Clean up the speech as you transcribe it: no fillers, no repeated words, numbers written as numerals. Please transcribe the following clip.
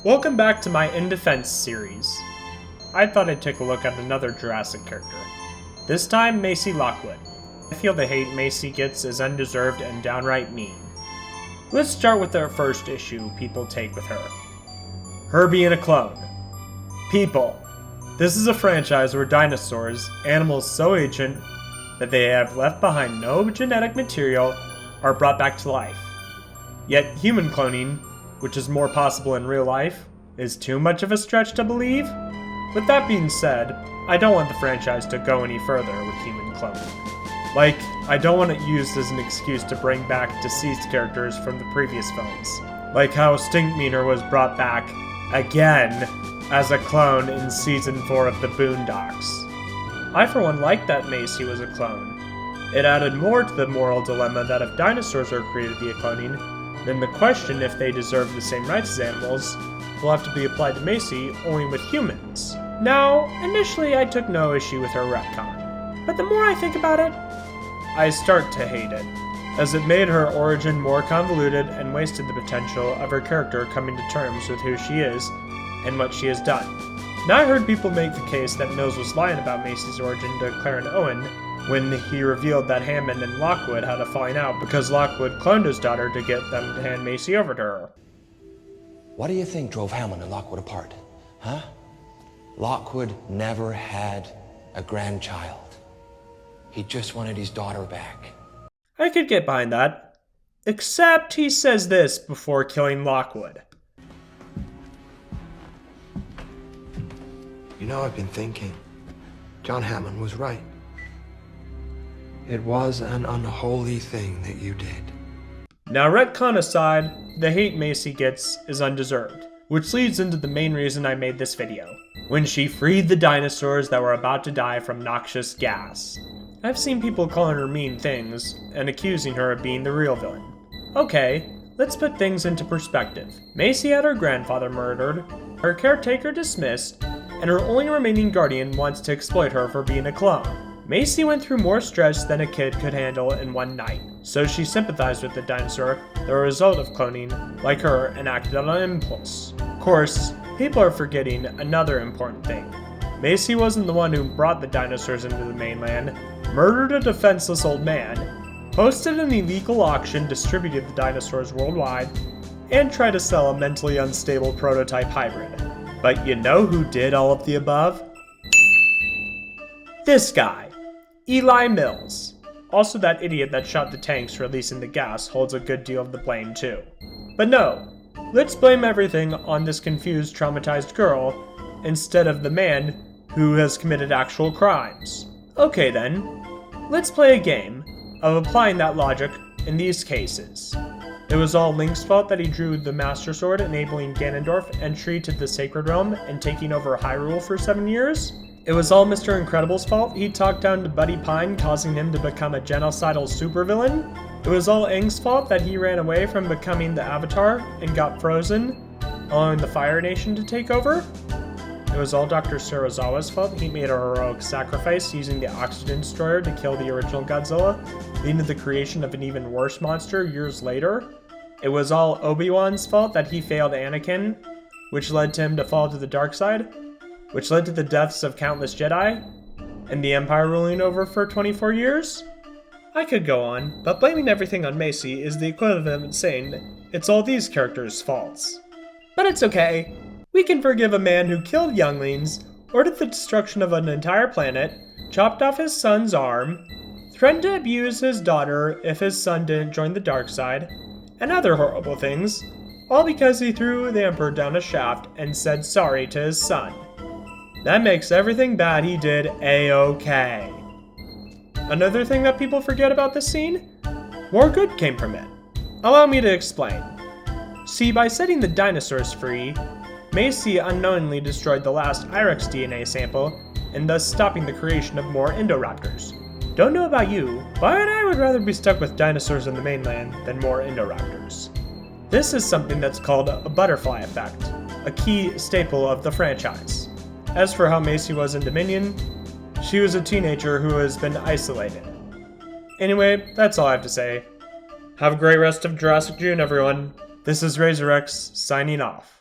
Welcome back to my In Defense series. I thought I'd take a look at another Jurassic character. This time, Maisie Lockwood. I feel the hate Maisie gets is undeserved and downright mean. Let's start with the first issue people take with her. Her being a clone. People. This is a franchise where dinosaurs, animals so ancient that they have left behind no genetic material, are brought back to life. Yet human cloning, which is more possible in real life, is too much of a stretch to believe? With that being said, I don't want the franchise to go any further with human cloning. Like, I don't want it used as an excuse to bring back deceased characters from the previous films. Like how Stinkmeaner was brought back, again, as a clone in Season 4 of The Boondocks. I for one like that Maisie was a clone. It added more to the moral dilemma that if dinosaurs are created via cloning, then the question if they deserve the same rights as animals will have to be applied to Maisie only with humans. Now, initially I took no issue with her retcon, but the more I think about it, I start to hate it, as it made her origin more convoluted and wasted the potential of her character coming to terms with who she is and what she has done. Now I heard people make the case that Mills was lying about Maisie's origin to Claire and Owen when he revealed that Hammond and Lockwood had a falling out because Lockwood cloned his daughter to get them to hand Maisie over to her. What do you think drove Hammond and Lockwood apart? Huh? Lockwood never had a grandchild. He just wanted his daughter back. I could get behind that. Except he says this before killing Lockwood. You know, I've been thinking. John Hammond was right. It was an unholy thing that you did. Now, retcon aside, the hate Maisie gets is undeserved, which leads into the main reason I made this video. When she freed the dinosaurs that were about to die from noxious gas. I've seen people calling her mean things, and accusing her of being the real villain. Okay, let's put things into perspective. Maisie had her grandfather murdered, her caretaker dismissed, and her only remaining guardian wants to exploit her for being a clone. Maisie went through more stress than a kid could handle in one night, so she sympathized with the dinosaur, the result of cloning, like her, and acted on an impulse. Of course, people are forgetting another important thing. Maisie wasn't the one who brought the dinosaurs into the mainland, murdered a defenseless old man, hosted an illegal auction, distributed the dinosaurs worldwide, and tried to sell a mentally unstable prototype hybrid. But you know who did all of the above? This guy. Eli Mills. Also that idiot that shot the tanks releasing the gas holds a good deal of the blame too. But no, let's blame everything on this confused, traumatized girl instead of the man who has committed actual crimes. Okay then, let's play a game of applying that logic in these cases. It was all Link's fault that he drew the Master Sword, enabling Ganondorf entry to the Sacred Realm and taking over Hyrule for 7 years. It was all Mr. Incredible's fault he talked down to Buddy Pine, causing him to become a genocidal supervillain. It was all Aang's fault that he ran away from becoming the Avatar and got frozen, allowing the Fire Nation to take over. It was all Dr. Serizawa's fault he made a heroic sacrifice using the Oxygen Destroyer to kill the original Godzilla, leading to the creation of an even worse monster years later. It was all Obi-Wan's fault that he failed Anakin, which led to him to fall to the dark side, which led to the deaths of countless Jedi, and the Empire ruling over for 24 years? I could go on, but blaming everything on Maisie is the equivalent of saying it's all these characters' faults. But it's okay. We can forgive a man who killed younglings, ordered the destruction of an entire planet, chopped off his son's arm, threatened to abuse his daughter if his son didn't join the dark side, and other horrible things, all because he threw the Emperor down a shaft and said sorry to his son. That makes everything bad he did a-okay. Another thing that people forget about this scene? More good came from it. Allow me to explain. See, by setting the dinosaurs free, Maisie unknowingly destroyed the last Irex DNA sample, and thus stopping the creation of more Indoraptors. Don't know about you, but I would rather be stuck with dinosaurs in the mainland than more Indoraptors. This is something that's called a butterfly effect, a key staple of the franchise. As for how Maisie was in Dominion, she was a teenager who has been isolated. Anyway, that's all I have to say. Have a great rest of Jurassic June, everyone. This is RazorX, signing off.